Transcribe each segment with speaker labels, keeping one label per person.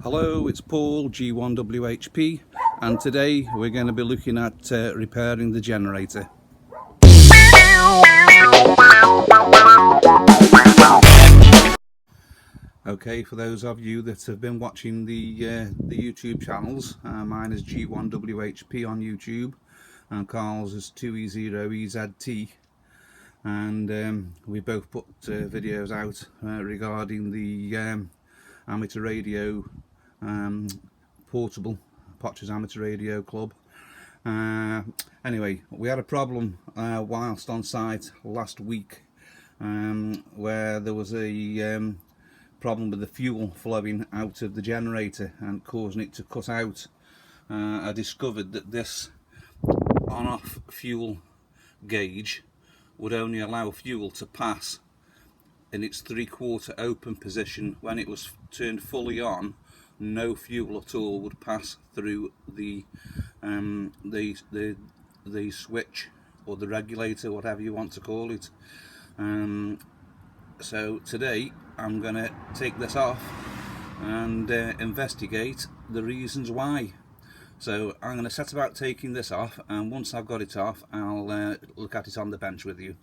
Speaker 1: Hello, it's Paul, G1WHP, and today we're going to be looking at repairing the generator. Okay, for those of you that have been watching the YouTube channels, mine is G1WHP on YouTube, and Carl's is 2E0EZT, and we both put videos out regarding the amateur radio, portable Potter's Amateur Radio Club. Anyway, we had a problem whilst on site last week, where there was a problem with the fuel flowing out of the generator and causing it to cut out. I discovered that this on-off fuel gauge would only allow fuel to pass in its 3/4 open position. When it was turned fully on, no fuel at all would pass through the switch or the regulator, whatever you want to call it. So today I'm going to take this off and investigate the reasons why. So I'm going to set about taking this off, and once I've got it off, I'll look at it on the bench with you.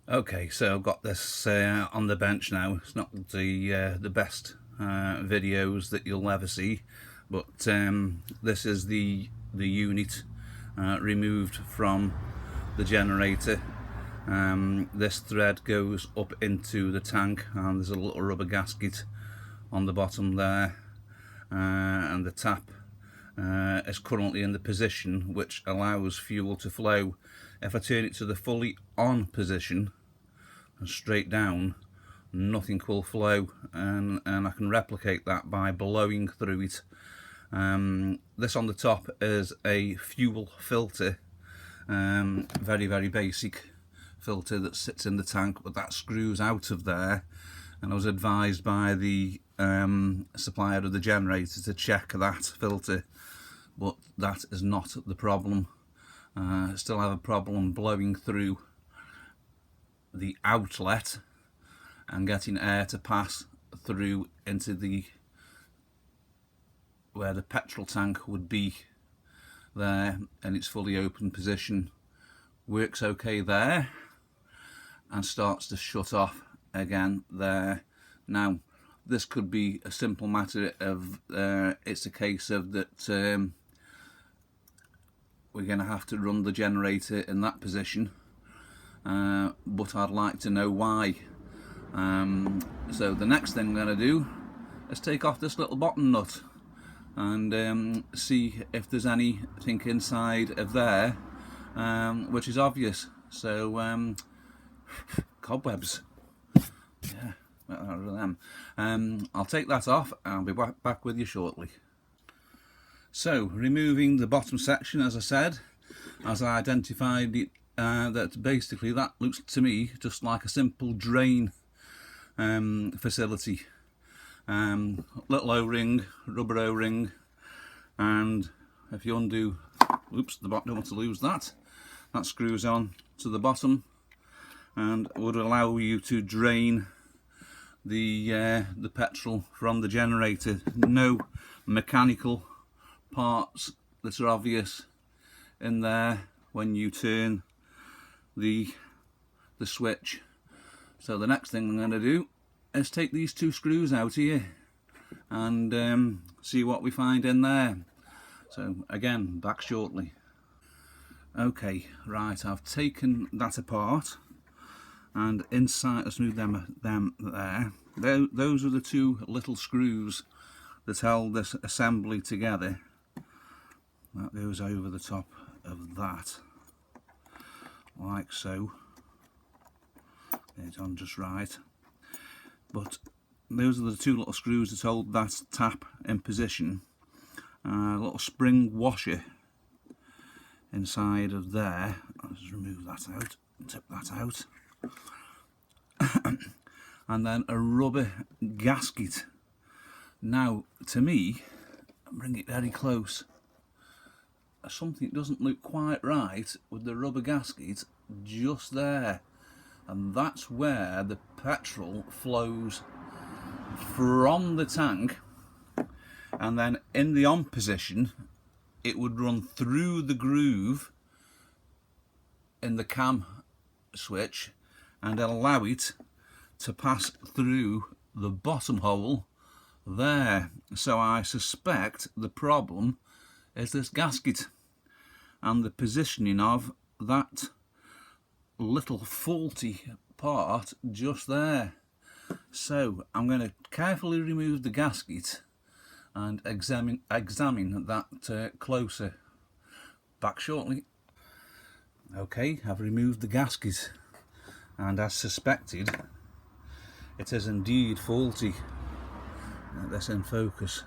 Speaker 1: Okay, so I've got this on the bench now. It's not the best videos that you'll ever see, but this is the unit removed from the generator. This thread goes up into the tank, and there's a little rubber gasket on the bottom there, and the tap is currently in the position which allows fuel to flow. If I turn it to the fully on position and straight down, nothing will flow, and I can replicate that by blowing through it. This on the top is a fuel filter, very basic filter that sits in the tank, but that screws out of there, and I was advised by the supplier of the generator to check that filter, but that is not the problem. I still have a problem blowing through the outlet and getting air to pass through into the where the petrol tank would be there, and its fully open position. Works okay there and starts to shut off again there. Now this could be a simple matter of it's a case of that we're going to have to run the generator in that position, but I'd like to know why. So the next thing I'm going to do is take off this little bottom nut and see if there's anything inside of there which is obvious. So cobwebs, yeah, out of them. I'll take that off. I'll be back with you shortly. So, removing the bottom section, as I said, as I identified it, that basically that looks to me just like a simple drain facility. Little O-ring, rubber O-ring, and if you undo, oops, the bottom, don't want to lose that. That screws on to the bottom and would allow you to drain the petrol from the generator. No mechanical parts that are obvious in there when you turn the switch. So the next thing I'm going to do is take these two screws out here and see what we find in there. So again, back shortly. Okay, right, I've taken that apart, and inside, let's move them there. Those are the two little screws that held this assembly together. That goes over the top of that, like so. It's on just right. But those are the two little screws that hold that tap in position. A little spring washer inside of there. I'll just remove that out, tip that out. And then a rubber gasket. Now, to me, bring it very close, something doesn't look quite right with the rubber gasket just there, and that's where the petrol flows from the tank, and then in the on position it would run through the groove in the cam switch and allow it to pass through the bottom hole there. So I suspect the problem is this gasket and the positioning of that little faulty part just there. So I'm going to carefully remove the gasket and examine that closer. Back shortly. Okay, I've removed the gasket, and as suspected, it is indeed faulty. That's in focus.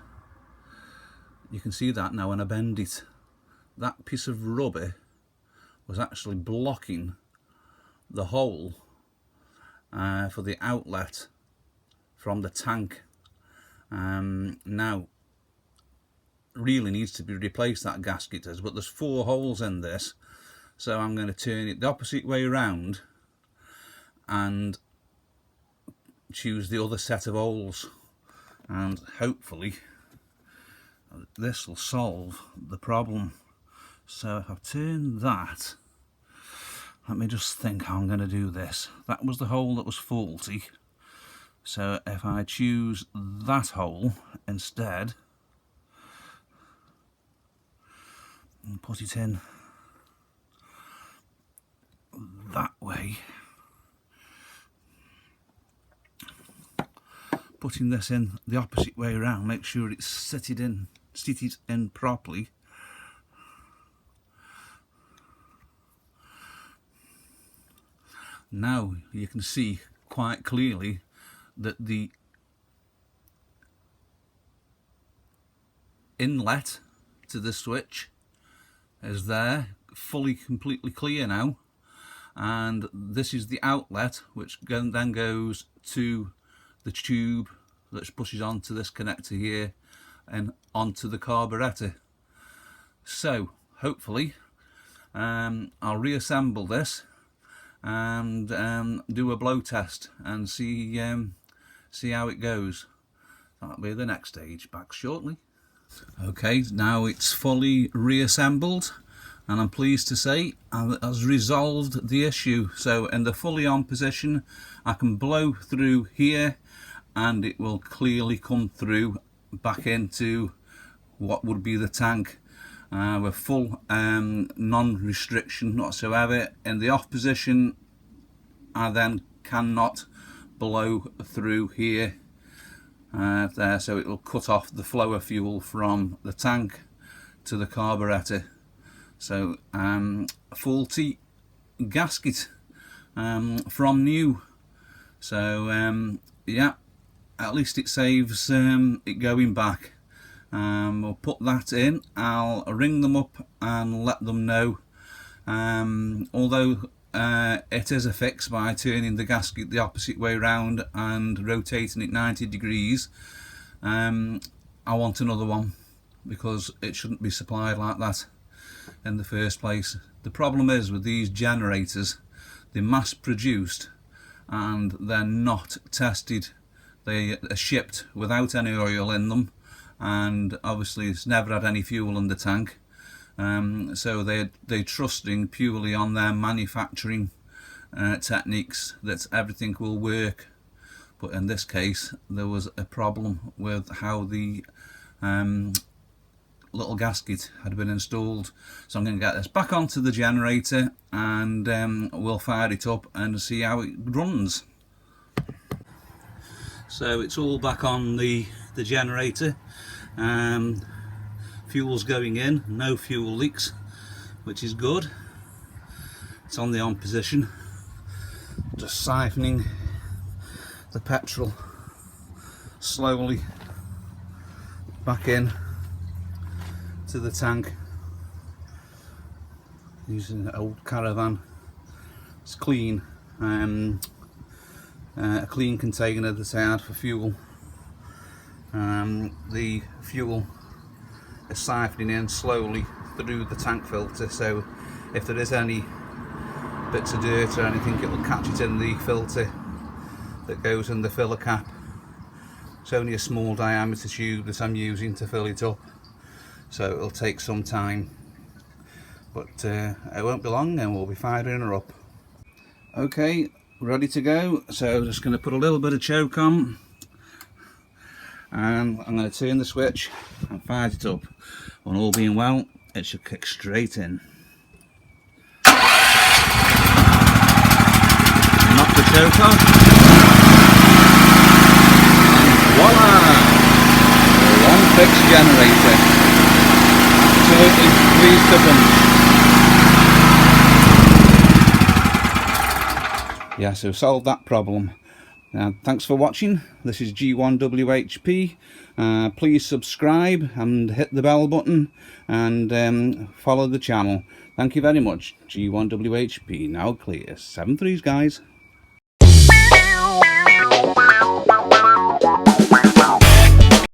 Speaker 1: You can see that now when I bend it. That piece of rubber was actually blocking the hole for the outlet from the tank. Now, really needs to be replaced, that gasket does, but there's 4 holes in this, so I'm going to turn it the opposite way around and choose the other set of holes, and hopefully this will solve the problem. So if I've turned that, let me just think how I'm going to do this. That was the hole that was faulty, so if I choose that hole instead and put it in that way, putting this in the opposite way around, make sure it's seated in properly. Now you can see quite clearly that the inlet to the switch is there, completely clear now, and this is the outlet, which then goes to the tube that pushes onto this connector here and onto the carburetor. So hopefully I'll reassemble this and do a blow test and see how it goes. That'll be the next stage. Back shortly. Okay, now it's fully reassembled, and I'm pleased to say it has resolved the issue. So in the fully on position, I can blow through here and it will clearly come through back into what would be the tank with full non-restriction whatsoever. In the off position, I then cannot blow through here there, so it will cut off the flow of fuel from the tank to the carburetor. So faulty gasket from new. So yeah, at least it saves it going back. We'll put that in. I'll ring them up and let them know. Although it is a fix by turning the gasket the opposite way round and rotating it 90 degrees, I want another one, because it shouldn't be supplied like that in the first place. The problem is with these generators, they're mass produced and they're not tested. They are shipped without any oil in them, and obviously it's never had any fuel in the tank. So they're trusting purely on their manufacturing techniques that everything will work. But in this case, there was a problem with how the little gasket had been installed. So I'm going to get this back onto the generator and we'll fire it up and see how it runs. So it's all back on the generator. Fuel's going in, no fuel leaks, which is good. It's on the on position, just siphoning the petrol slowly back in to the tank using an old Caravan. It's clean, a clean container that I had for fuel. The fuel is siphoning in slowly through the tank filter, so if there is any bits of dirt or anything, it will catch it in the filter that goes in the filler cap. It's only a small diameter tube that I'm using to fill it up, so it'll take some time, but it won't be long and we'll be firing her up. Okay, ready to go. So just going to put a little bit of choke on, and I'm going to turn the switch and fire it up, and all being well it should kick straight in. Knock the choke off, and voila! A one-fix generator. Absolutely pleased to bunch. Yeah, so solved that problem. Thanks for watching. This is G1WHP. Please subscribe and hit the bell button and follow the channel. Thank you very much. G1WHP now clear. 7 3s, guys.